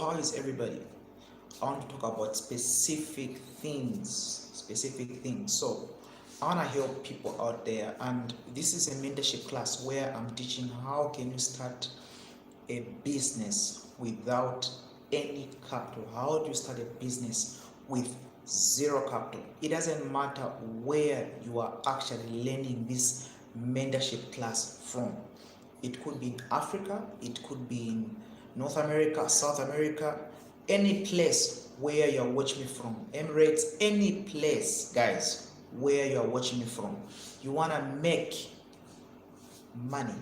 how is everybody? I want to talk about specific things. So I want to help people out there, and this is a mentorship class where I'm teaching how can you start a business without any capital. How do you start a business with zero capital? It doesn't matter where you are actually learning this mentorship class from. It could be in Africa, it could be in North America, South America, any place where you're watching me from, Emirates, any place, guys, where you're watching me from. You want to make money.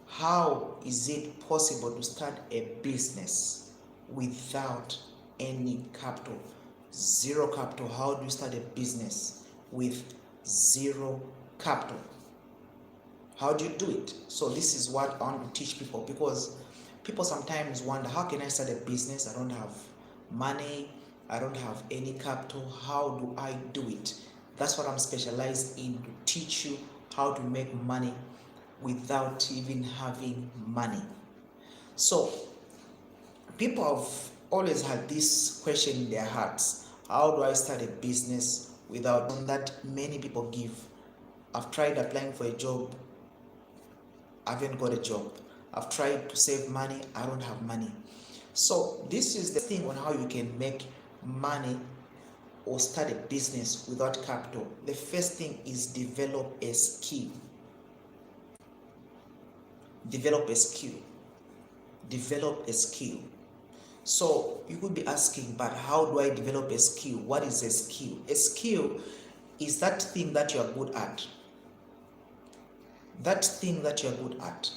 How is it possible to start a business without any capital? Zero capital. How do you start a business with zero capital? How do you do it? So this is what I want to teach people, because people sometimes wonder, how can I start a business? I don't have money, I don't have any capital. How do I do it? That's what I'm specialized in, to teach you how to make money without even having money. So people have always had this question in their hearts: how do I start a business without that? Many people give. I've tried applying for a job, I haven't got a job. I've tried to save money, I don't have money. So this is the thing on how you can make money or start a business without capital. The first thing is develop a skill. Develop a skill. Develop a skill. So you could be asking, but how do I develop a skill? What is a skill? A skill is that thing that you are good at. That thing that you are good at.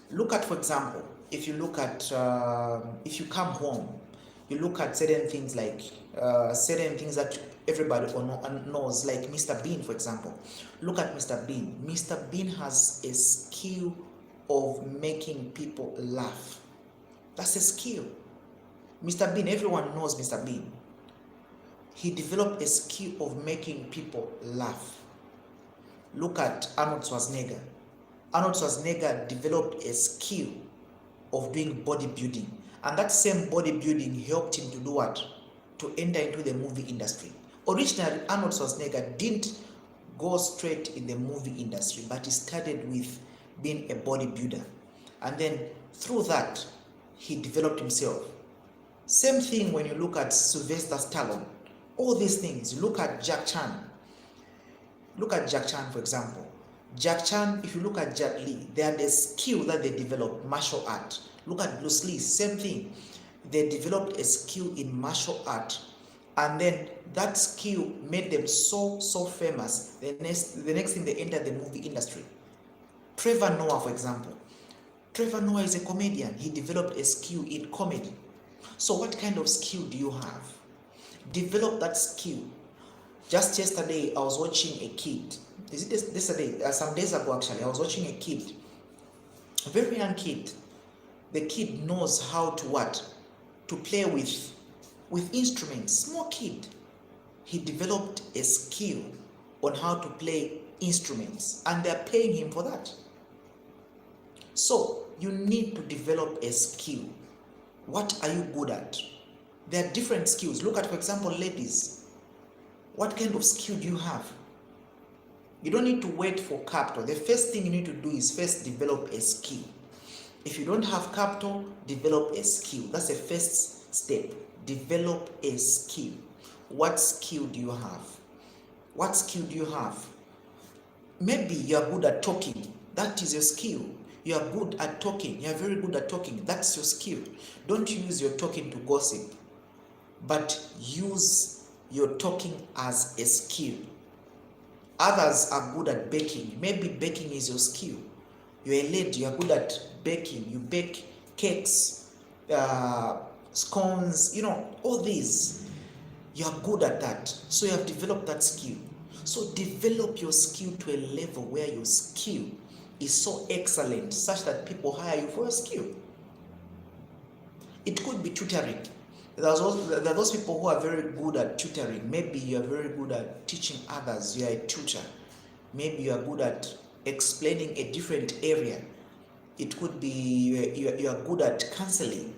Look at, for example, if you look at, if you come home, you look at certain things like, certain things that everybody knows, like Mr. Bean, for example. Look at Mr. Bean. Mr. Bean has a skill of making people laugh. That's a skill. Mr. Bean, everyone knows Mr. Bean. He developed a skill of making people laugh. Look at Arnold Schwarzenegger. Arnold Schwarzenegger developed a skill of doing bodybuilding, and that same bodybuilding helped him to do what? To enter into the movie industry. Originally, Arnold Schwarzenegger didn't go straight in the movie industry, but he started with being a bodybuilder, and then through that he developed himself. Same thing when you look at Sylvester Stallone. All these things. Look at Jack Chan. Look at Jack Chan, for example. Jack Chan, if you look at Jet Li, they had a skill that they developed, martial art. Look at Bruce Lee, same thing. They developed a skill in martial art, and then that skill made them so famous. The next thing, they entered the movie industry. Trevor Noah, for example. Trevor Noah is a comedian. He developed a skill in comedy. So what kind of skill do you have? Develop that skill. Just yesterday, I was watching a kid. Yesterday, some days ago actually, I was watching a kid. A very young kid. The kid knows how to what? To play with instruments. Small kid. He developed a skill on how to play instruments, and they're paying him for that. So you need to develop a skill. What are you good at? There are different skills. Look at, for example, ladies. What kind of skill do you have? You don't need to wait for capital. The first thing you need to do is first develop a skill. If you don't have capital, develop a skill. That's the first step. Develop a skill. What skill do you have? What skill do you have? Maybe you are good at talking. That is your skill. You are good at talking. You are very good at talking. That's your skill. Don't use your talking to gossip, but use your talking as a skill. Others are good at baking. Maybe baking is your skill. You're a lady, you're good at baking. You bake cakes, scones, all these. You're good at that. So you have developed that skill. So develop your skill to a level where your skill is so excellent such that people hire you for your skill. It could be tutoring. There are those people who are very good at tutoring. Maybe you are very good at teaching others. You are a tutor. Maybe you are good at explaining a different area. It could be you are good at counseling.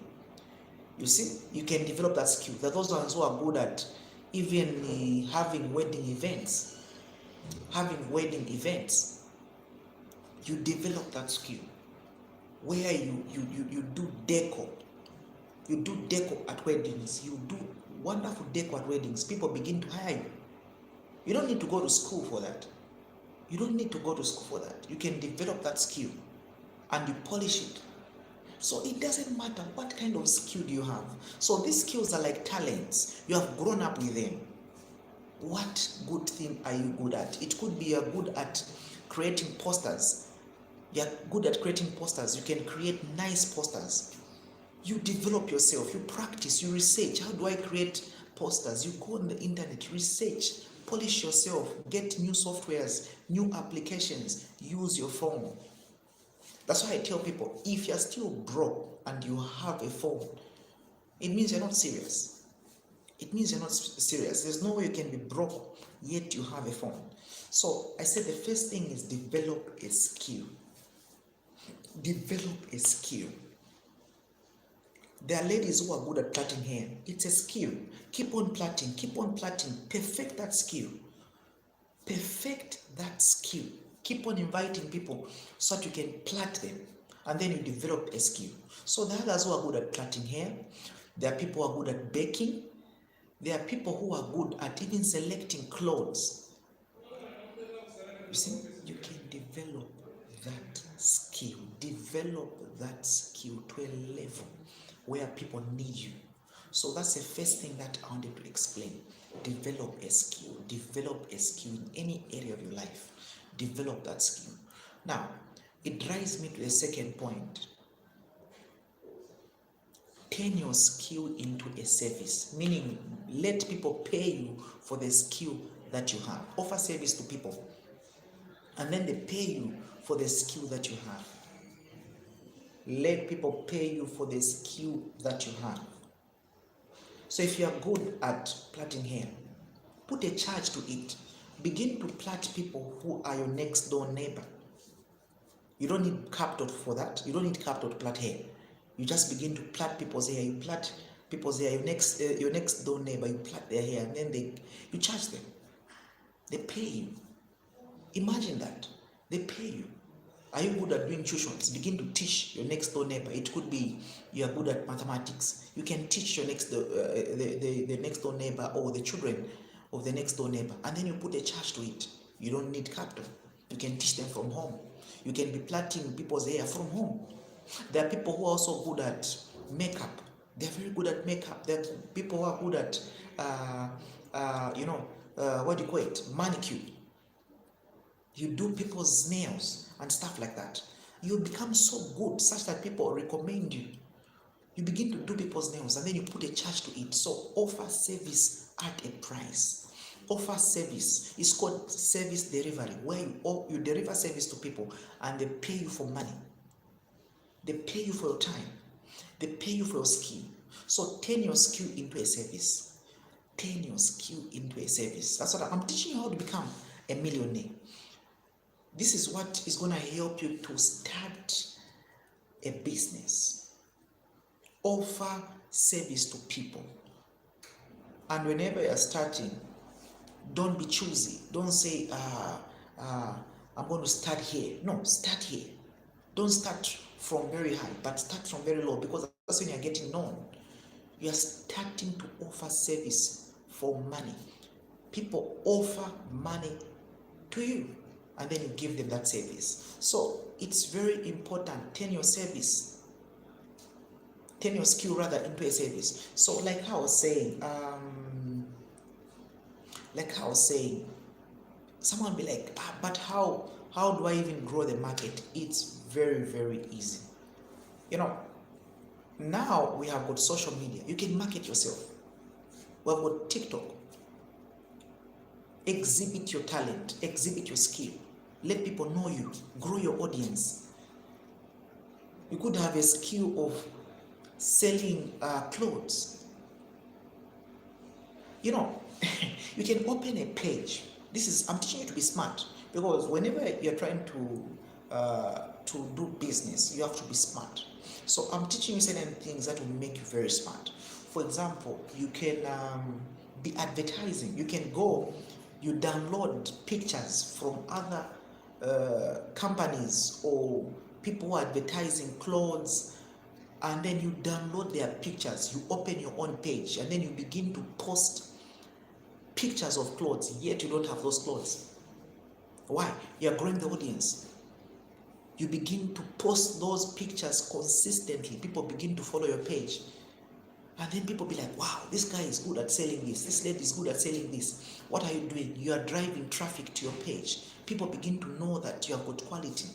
You see, you can develop that skill. There are those ones who are good at even having wedding events. Having wedding events, you develop that skill where you do deco. You do deco at weddings. You do wonderful deco at weddings. People begin to hire you. You don't need to go to school for that. You don't need to go to school for that. You can develop that skill and you polish it. So it doesn't matter what kind of skill you have. So these skills are like talents. You have grown up with them. What good thing are you good at? It could be you're good at creating posters. You're good at creating posters. You can create nice posters. You develop yourself. You practice. You research. How do I create posters? You go on the internet, research, polish yourself, get new softwares, new applications, use your phone. That's why I tell people, if you're still broke and you have a phone, it means you're not serious. It means you're not serious. There's no way you can be broke, yet you have a phone. So I said the first thing is develop a skill. Develop a skill. There are ladies who are good at plaiting hair. It's a skill. Keep on plaiting, perfect that skill. Perfect that skill. Keep on inviting people so that you can plait them, and then you develop a skill. So there are others who are good at plaiting hair. There are people who are good at baking. There are people who are good at even selecting clothes. You see, you can develop that skill. Develop that skill to a level where people need you. So that's the first thing that I wanted to explain. Develop a skill. Develop a skill in any area of your life. Develop that skill. Now, it drives me to the second point. Turn your skill into a service, meaning let people pay you for the skill that you have. Offer service to people, and then they pay you for the skill that you have. Let people pay you for the skill that you have. So if you are good at plaiting hair, put a charge to it. Begin to plait people who are your next door neighbor. You don't need capital for that. You don't need capital to plait hair. You just begin to plait people's hair. You plait people's hair. Your next door neighbor, you plait their hair, and then you charge them. They pay you. Imagine that. They pay you. Are you good at doing tuitions? Begin to teach your next door neighbor. It could be you are good at mathematics. You can teach your next the next door neighbor or the children of the next door neighbor, and then you put a charge to it. You don't need capital. You can teach them from home. You can be plaiting people's hair from home. There are people who are also good at makeup. They're very good at makeup. There are people who are good at what do you call it? Manicure. You do people's nails and stuff like that. You become so good such that people recommend you. You begin to do people's nails, and then you put a charge to it. So offer service at a price. Offer service. It's called service delivery, where you deliver service to people and they pay you for money. They pay you for your time. They pay you for your skill. So turn your skill into a service. Turn your skill into a service. That's what I'm teaching you, how to become a millionaire. This is what is going to help you to start a business. Offer service to people. And whenever you're starting, don't be choosy. Don't say, I'm going to start here. No, start here. Don't start from very high, but start from very low, because that's when you're getting known. You are starting to offer service for money. People offer money to you, and then you give them that service. So it's very important. Turn your service, turn your skill rather into a service. So like I was saying, someone be like, but how do I even grow the market? It's very, very easy. Now we have got social media. You can market yourself. We have got TikTok. Exhibit your talent, exhibit your skill. Let people know you, grow your audience. You could have a skill of selling clothes. You can open a page. I'm teaching you to be smart, because whenever you're trying to to do business, you have to be smart. So I'm teaching you certain things that will make you very smart. For example, you can be advertising. You can go, you download pictures from other companies or people who are advertising clothes, and then you download their pictures, you open your own page, and then you begin to post pictures of clothes, yet you don't have those clothes. Why? You're growing the audience. You begin to post those pictures consistently. People begin to follow your page. And then people be like, wow, this guy is good at selling this. This lady is good at selling this. What are you doing? You are driving traffic to your page. People begin to know that you have got quality.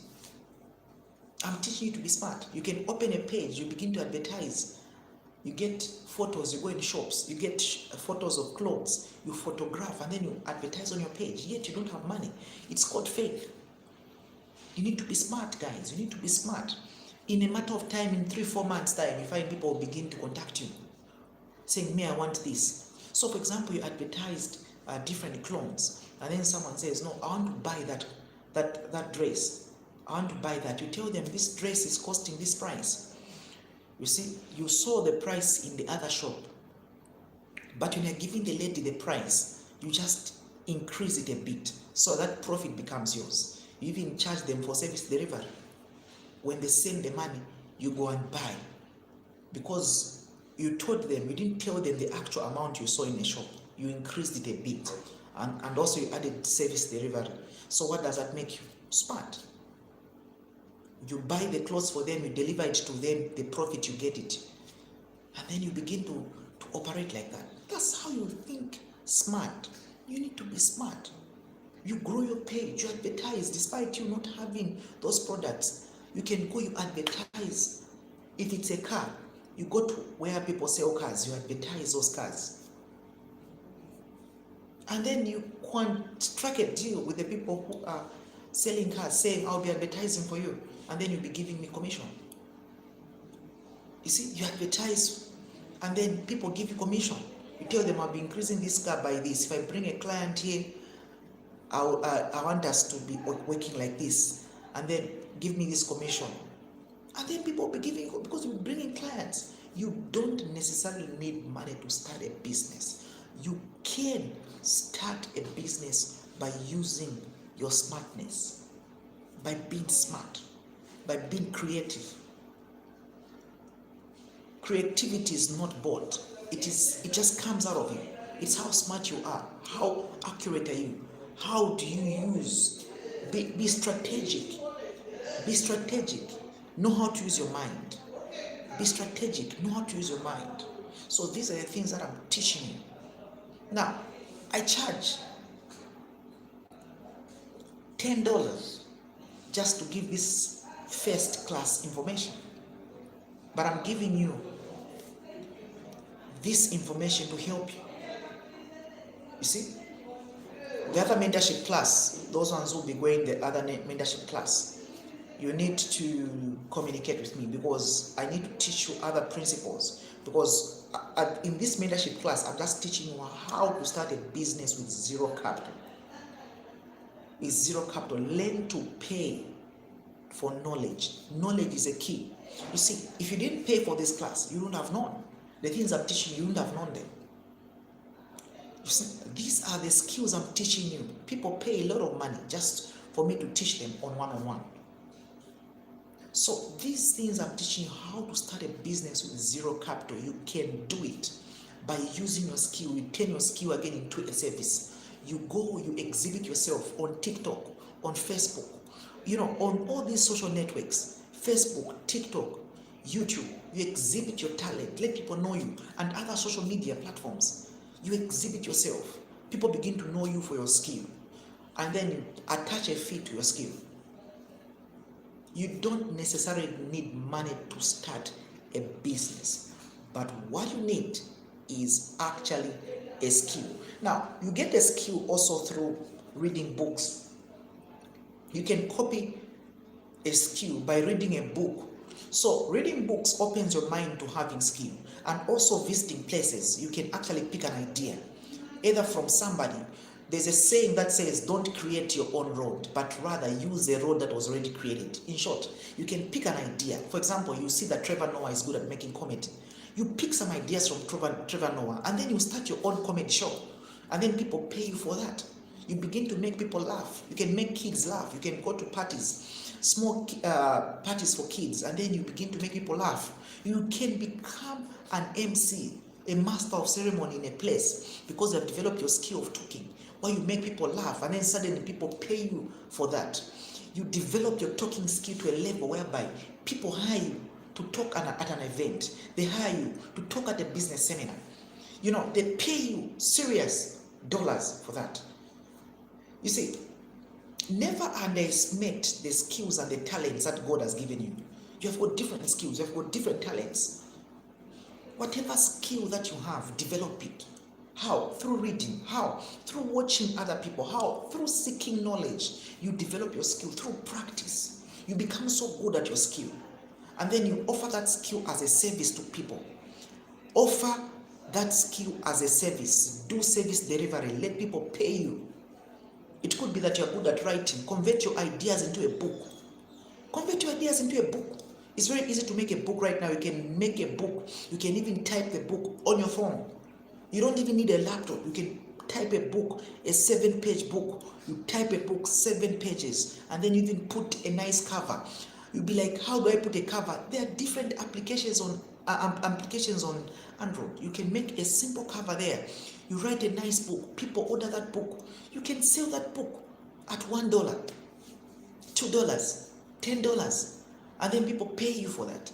I'm teaching you to be smart. You can open a page, you begin to advertise. You get photos, you go in shops, you get photos of clothes, you photograph, and then you advertise on your page, yet you don't have money. It's called faith. You need to be smart, guys. You need to be smart. In a matter of time, in 3-4 months' time, you find people begin to contact you, saying, "Me, I want this." So, for example, you advertised different clones, and then someone says, "No, I want to buy that dress. I want to buy that." You tell them, "This dress is costing this price." You see, you saw the price in the other shop, but when you're giving the lady the price, you just increase it a bit, so that profit becomes yours. You even charge them for service delivery. When they send the money, you go and buy, because you told them, you didn't tell them the actual amount you saw in the shop. You increased it a bit, and also you added service delivery. So what does that make you? Smart. You buy the clothes for them, you deliver it to them, the profit, you get it. And then you begin to operate like that. That's how you think smart. You need to be smart. You grow your page, you advertise, despite you not having those products. You can go, you advertise. If it's a car, you go to where people sell cars, you advertise those cars. And then you strike a deal with the people who are selling cars, saying, "I'll be advertising for you, and then you'll be giving me commission." You see, you advertise, and then people give you commission. You tell them, "I'll be increasing this car by this. If I bring a client here, I want us to be working like this, and then give me this commission." And then people will be giving, because you're bringing clients. You don't necessarily need money to start a business. You can start a business by using your smartness, by being smart, by being creative. Creativity is not bought. It just comes out of you. It's how smart you are. How accurate are you? How do you use? Be strategic. Be strategic. Know how to use your mind. Be strategic. Know how to use your mind. So these are the things that I'm teaching you. Now, I charge $10 just to give this first class information. But I'm giving you this information to help you. You see? The other mentorship class, those ones who will be going the other mentorship class, you need to communicate with me, because I need to teach you other principles. Because in this mentorship class, I'm just teaching you how to start a business with zero capital. With zero capital, learn to pay for knowledge. Knowledge is a key. You see, if you didn't pay for this class, you wouldn't have known. The things I'm teaching you wouldn't have known them. You see, these are the skills I'm teaching you. People pay a lot of money just for me to teach them on one-on-one. So these things I'm teaching you how to start a business with zero capital. You can do it by using your skill. You turn your skill again into a service. You go, you exhibit yourself on TikTok, on Facebook, on all these social networks, Facebook, TikTok, YouTube. You exhibit your talent, let people know you, and other social media platforms. You exhibit yourself. People begin to know you for your skill, and then you attach a fee to your skill. You don't necessarily need money to start a business, but what you need is actually a skill. Now, you get a skill also through reading books. You can copy a skill by reading a book. So reading books opens your mind to having skill, and also visiting places. You can actually pick an idea, either from somebody. There's a saying that says, don't create your own road, but rather use a road that was already created. In short, you can pick an idea. For example, you see that Trevor Noah is good at making comedy. You pick some ideas from Trevor Noah, and then you start your own comedy show. And then people pay you for that. You begin to make people laugh. You can make kids laugh. You can go to parties, small parties for kids, and then you begin to make people laugh. You can become an MC, a master of ceremony in a place, because you have developed your skill of talking, where you make people laugh, and then suddenly people pay you for that. You develop your talking skill to a level whereby people hire you to talk at an event. They hire you to talk at a business seminar. They pay you serious dollars for that. You see, never underestimate the skills and the talents that God has given you. You have got different skills, you have got different talents. Whatever skill that you have, develop it. How? Through reading. How? Through watching other people. How? Through seeking knowledge. You develop your skill through practice. You become so good at your skill. And then you offer that skill as a service to people. Offer that skill as a service. Do service delivery. Let people pay you. It could be that you're good at writing. Convert your ideas into a book. Convert your ideas into a book. It's very easy to make a book right now. You can make a book. You can even type the book on your phone. You don't even need a laptop. You can type a book, a 7-page book. You type a book, 7 pages, and then you even put a nice cover. You'll be like, how do I put a cover? There are different applications on Android. You can make a simple cover there. You write a nice book. People order that book. You can sell that book at $1, $2, $10, and then people pay you for that.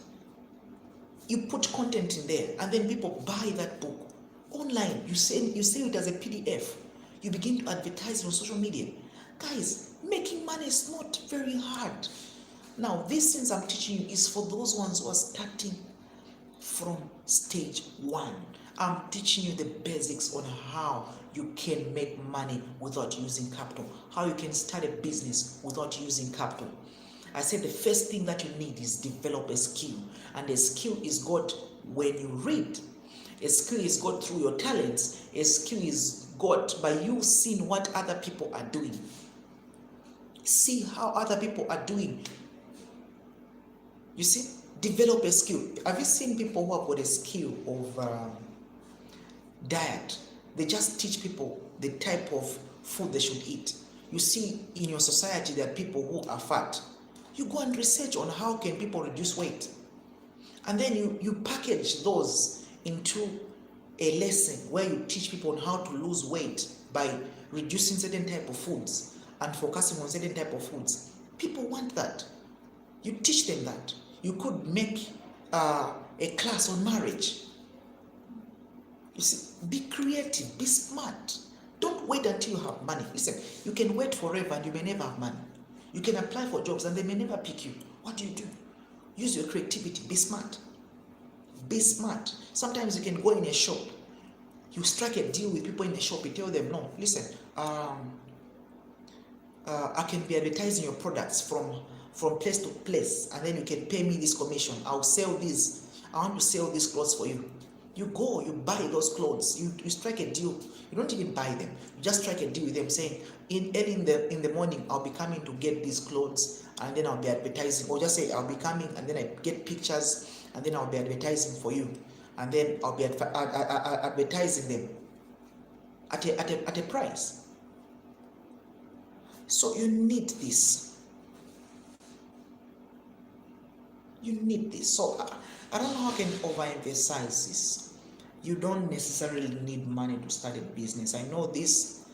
You put content in there, and then people buy that book. Online, you sell it as a PDF. You begin to advertise on social media. Guys, making money is not very hard. Now, these things I'm teaching you is for those ones who are starting from stage 1. I'm teaching you the basics on how you can make money without using capital. How you can start a business without using capital. I said the first thing that you need is develop a skill. And a skill is got when you read. A skill is got through your talents. A skill is got by you seeing what other people are doing. See how other people are doing. You see, develop a skill. Have you seen people who have got a skill of diet? They just teach people the type of food they should eat. You see, in your society, there are people who are fat. You go and research on how can people reduce weight. And then you package those into a lesson where you teach people on how to lose weight by reducing certain type of foods and focusing on certain type of foods. People want that. You teach them that. You could make a class on marriage. You see, be creative, be smart. Don't wait until you have money. Listen, you can wait forever and you may never have money. You can apply for jobs and they may never pick you. What do? Use your creativity, be smart. Be smart. Sometimes you can go in a shop. You strike a deal with people in the shop. You tell them, no, listen, I can be advertising your products from place to place, and then you can pay me this commission. I'll sell this. I want to sell these clothes for you. You go, you buy those clothes. You strike a deal. You don't even buy them. You just strike a deal with them, saying, early in the morning, I'll be coming to get these clothes, and then I'll be advertising. Or just say, I'll be coming, and then I get pictures, and then I'll be advertising for you, and then I'll be advertising them at a price. So you need this. You need this. So I don't know how I can overemphasize this. You don't necessarily need money to start a business. I know this.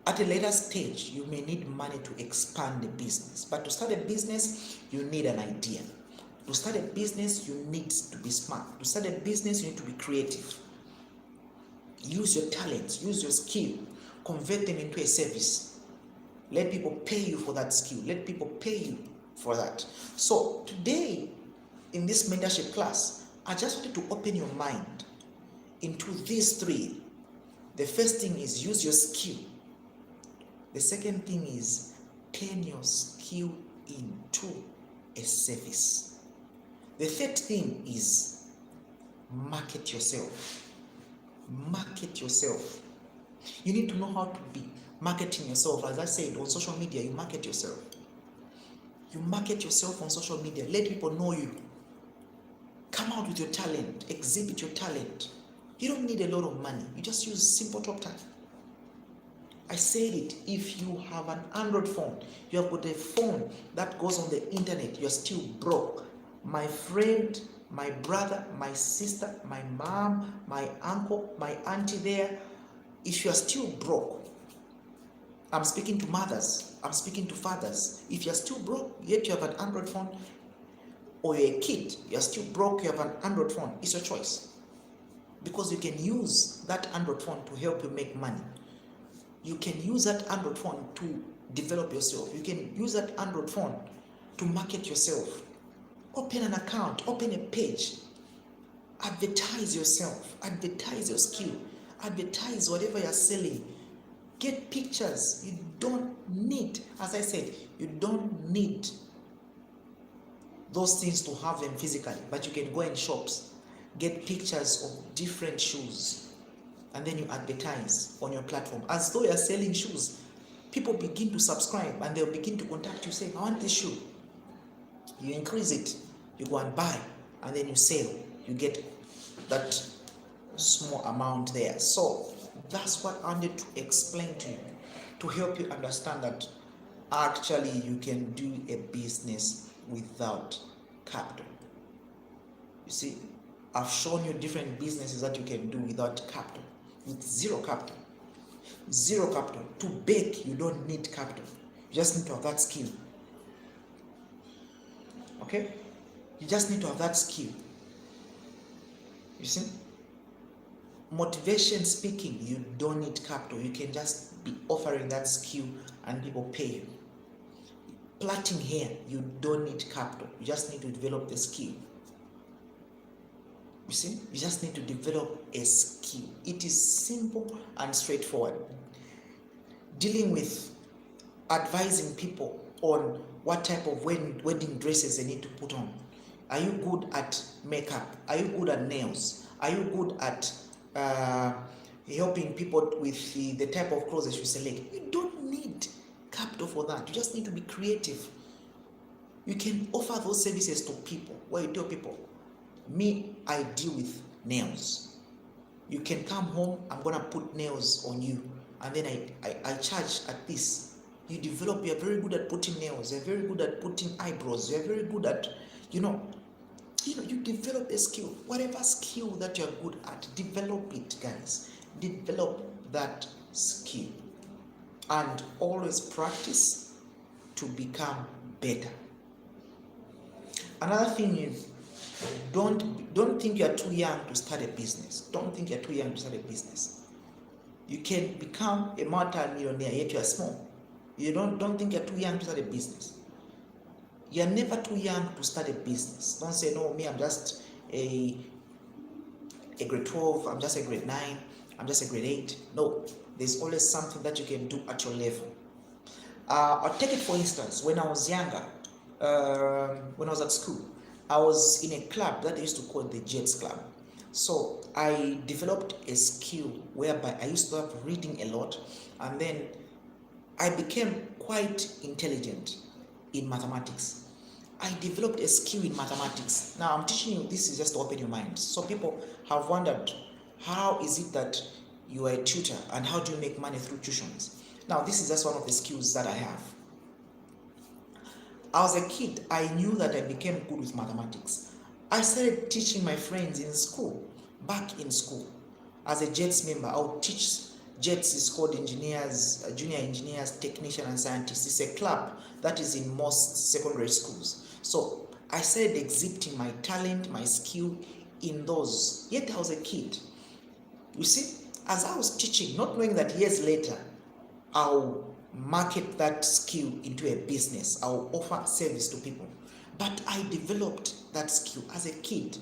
At a later stage, you may need money to expand the business. But to start a business, you need an idea. To start a business, you need to be smart. To start a business, you need to be creative. Use your talents, use your skill, convert them into a service. Let people pay you for that skill. Let people pay you for that. So today, in this mentorship class, I just wanted to open your mind into these 3. The first thing is use your skill. The second thing is turn your skill into a service. The third thing is market yourself. Market yourself. You need to know how to be marketing yourself. As I said, on social media, you market yourself. You market yourself on social media. Let people know you. Come out with your talent. Exhibit your talent. You don't need a lot of money. You just use simple talk time. I said it. If you have an Android phone, you have got a phone that goes on the internet, you're still broke. My friend, my brother, my sister, my mom, my uncle, my auntie there, if you are still broke, I'm speaking to mothers, I'm speaking to fathers. If you're still broke, yet you have an Android phone, or you're a kid, you're still broke, you have an Android phone, it's your choice. Because you can use that Android phone to help you make money. You can use that Android phone to develop yourself. You can use that Android phone to market yourself. Open an account, open a page. Advertise yourself, advertise your skill, advertise whatever you're selling. Get pictures. You don't need, as I said, you don't need those things to have them physically, but you can go in shops, get pictures of different shoes, and then you advertise on your platform as though you're selling shoes. People begin to subscribe and they'll begin to contact you saying, I want this shoe. You increase it, you go and buy, and then you sell. You get that small amount there. So that's what I wanted to explain to you, to help you understand that actually you can do a business without capital. You see, I've shown you different businesses that you can do without capital, with zero capital. Zero capital. To bake, you don't need capital. You just need to have that skill. Okay? You just need to have that skill. You see? Motivation speaking, you don't need capital. You can just be offering that skill and people pay you. Plaiting hair, you don't need capital. You just need to develop the skill. You see, you just need to develop a skill. It is simple and straightforward. Dealing with advising people on what type of wedding dresses they need to put on. Are you good at makeup? Are you good at nails? Are you good at helping people with the type of clothes they should select? You don't need capital for that. You just need to be creative. You can offer those services to people where you tell people, me, I deal with nails. You can come home, I'm gonna put nails on you, and then I charge at this. You develop, you're very good at putting nails, you're very good at putting eyebrows, you're very good at, you develop a skill. Whatever skill that you're good at, develop it, guys. Develop that skill. And always practice to become better. Another thing is, don't think you're too young to start a business. Don't think you're too young to start a business. You can become a multi-millionaire yet you're small. You don't think you're too young to start a business. You're never too young to start a business. Don't say, no, me, I'm just a grade 12, I'm just a grade 9, I'm just a grade 8. No, there's always something that you can do at your level. I'll take it for instance, when I was younger, when I was at school, I was in a club that I used to call the Jets Club. So I developed a skill whereby I used to have reading a lot, and then I became quite intelligent in mathematics. I developed a skill in mathematics. Now I'm teaching you, this is just to open your mind. So people have wondered, how is it that you are a tutor and how do you make money through tuitions? Now this is just one of the skills that I have. As a kid, I knew that I became good with mathematics. I started teaching my friends in school, back in school. As a JETS member, I would teach. JETS is called engineers, junior engineers, technicians, and scientists. It's a club that is in most secondary schools. So I started exhibiting my talent, my skill in those. Yet I was a kid. You see, as I was teaching, not knowing that years later, I'll market that skill into a business. I'll offer service to people. But I developed that skill as a kid.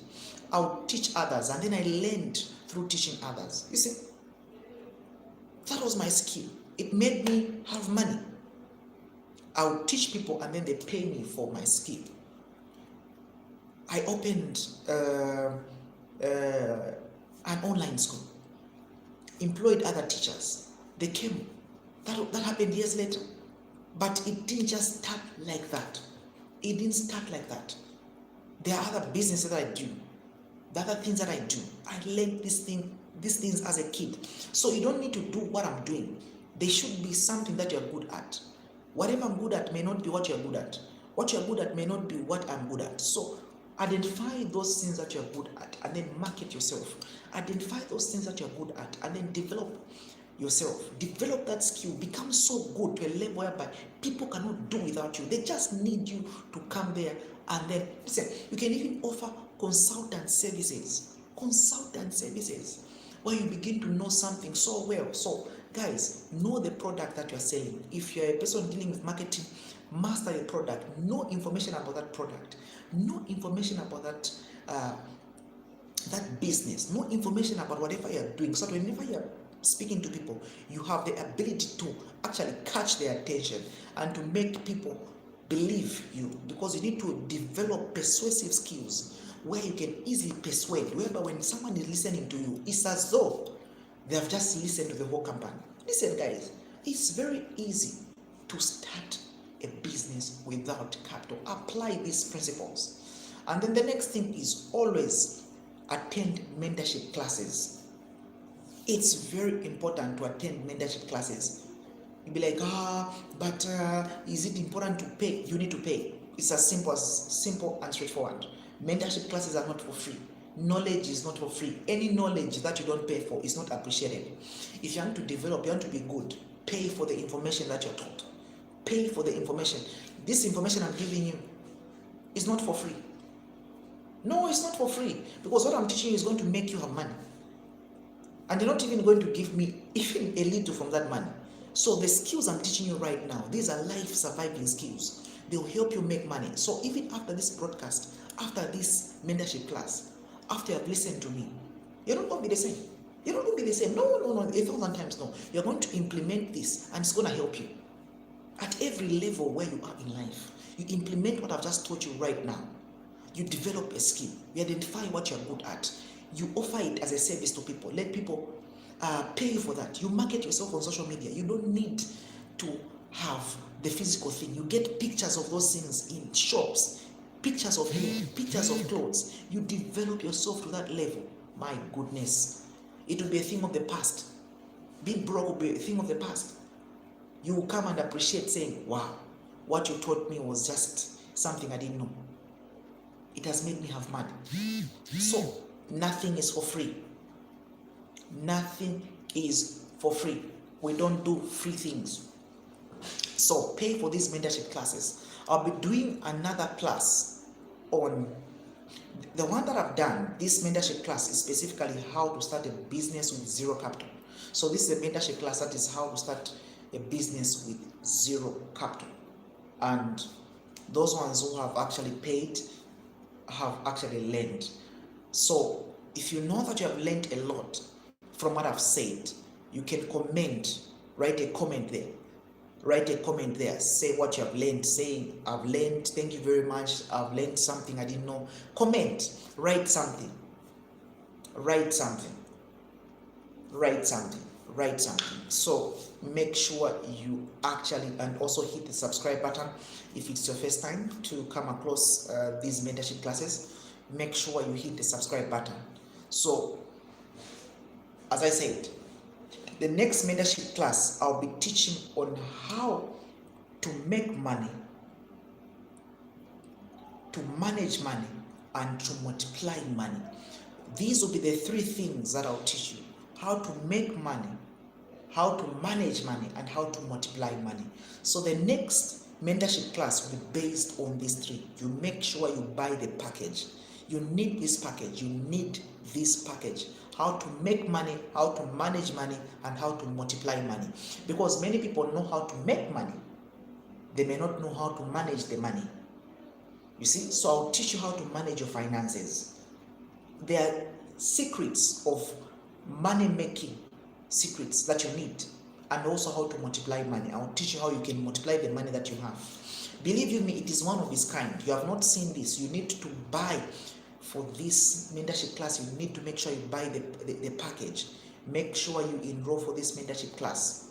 I'll teach others, and then I learned through teaching others. You see, that was my skill. It made me have money. I would teach people and then they pay me for my skill. I opened an online school, employed other teachers. They came. That happened years later. But it didn't just start like that. It didn't start like that. There are other businesses that I do. The other things that I do. I learned these things as a kid. So you don't need to do what I'm doing. There should be something that you're good at. Whatever I'm good at may not be what you're good at. What you're good at may not be what I'm good at. So identify those things that you're good at and then market yourself. Identify those things that you're good at and then develop yourself. Develop that skill. Become so good to a level whereby people cannot do without you. They just need you to come there and then listen. You can even offer consultant services. Consultant services where you begin to know something so well. So guys, know the product that you're selling. If you're a person dealing with marketing, master the product. Know information about that product. Know information about that that business. Know information about whatever you're doing. So whenever you're speaking to people, you have the ability to actually catch their attention and to make people believe you, because you need to develop persuasive skills where you can easily persuade, whereby when someone is listening to you, it's as though they have just listened to the whole company. Listen guys, it's very easy to start a business without capital. Apply these principles. And then the next thing is always attend mentorship classes. It's very important to attend mentorship classes. You'll be like, but is it important to pay? You need to pay. It's as simple and straightforward. Mentorship classes are not for free. Knowledge is not for free. Any knowledge that you don't pay for is not appreciated. If you want to develop, you want to be good, pay for the information that you're taught. Pay for the information. This information I'm giving you is not for free. No, it's not for free, because what I'm teaching you is going to make you have money. And you're not even going to give me even a little from that money. So the skills I'm teaching you right now, these are life surviving skills. They'll help you make money. So even after this broadcast, after this mentorship class, after you have listened to me, you're not going to be the same. You're not going to be the same. No, 1,000 times no. You're going to implement this and it's going to help you. At every level where you are in life, you implement what I've just taught you right now. You develop a skill. You identify what you're good at. You offer it as a service to people. Let people pay you for that. You market yourself on social media. You don't need to have the physical thing. You get pictures of those things in shops, pictures of hair, pictures of clothes. You develop yourself to that level. My goodness. It will be a thing of the past. Being broke will be a thing of the past. You will come and appreciate saying, wow, what you taught me was just something I didn't know. It has made me have money. So, nothing is for free. Nothing is for free. We don't do free things. So, pay for these mentorship classes. I'll be doing another class on the one that I've done. This mentorship class is specifically how to start a business with zero capital. So, this is a mentorship class that is how to start a business with zero capital. And those ones who have actually paid have actually learned. So if you know that you have learned a lot from what I've said, you can comment, write a comment there. Write a comment there. Say what you have learned. Say, I've learned, thank you very much. I've learned something I didn't know. Comment. Write something. Write something. Write something. Write something. So make sure you actually, and also hit the subscribe button if it's your first time to come across these mentorship classes. Make sure you hit the subscribe button. So as I said, the next mentorship class I'll be teaching on how to make money, to manage money, and to multiply money. These will be the three things that I'll teach you: how to make money, how to manage money, and how to multiply money. So the next mentorship class will be based on these three. You make sure you buy the package. You need this package. You need this package. How to make money, how to manage money, and how to multiply money. Because many people know how to make money. They may not know how to manage the money. You see, so I'll teach you how to manage your finances. There are secrets of money making, secrets that you need, and also how to multiply money. I'll teach you how you can multiply the money that you have. Believe you me, it is one of its kind. You have not seen this. You need to buy for this mentorship class. You need to make sure you buy the package. Make sure you enroll for this mentorship class.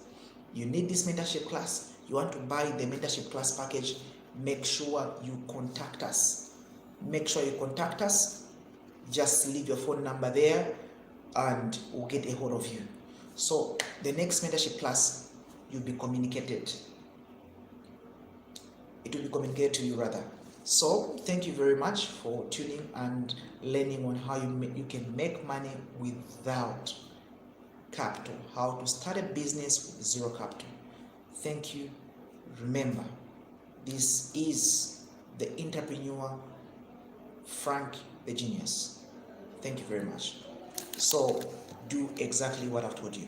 you need this mentorship class, you want to buy the mentorship class package, make sure you contact us. Make sure you contact us. Just leave your phone number there and we'll get a hold of you. So the next mentorship class, you'll be communicated. It will be communicated to you rather. So thank you very much for tuning and learning on how you can make money without capital, how to start a business with zero capital. Thank you. Remember, this is the entrepreneur Frank the Genius. Thank you very much. So do exactly what I've told you.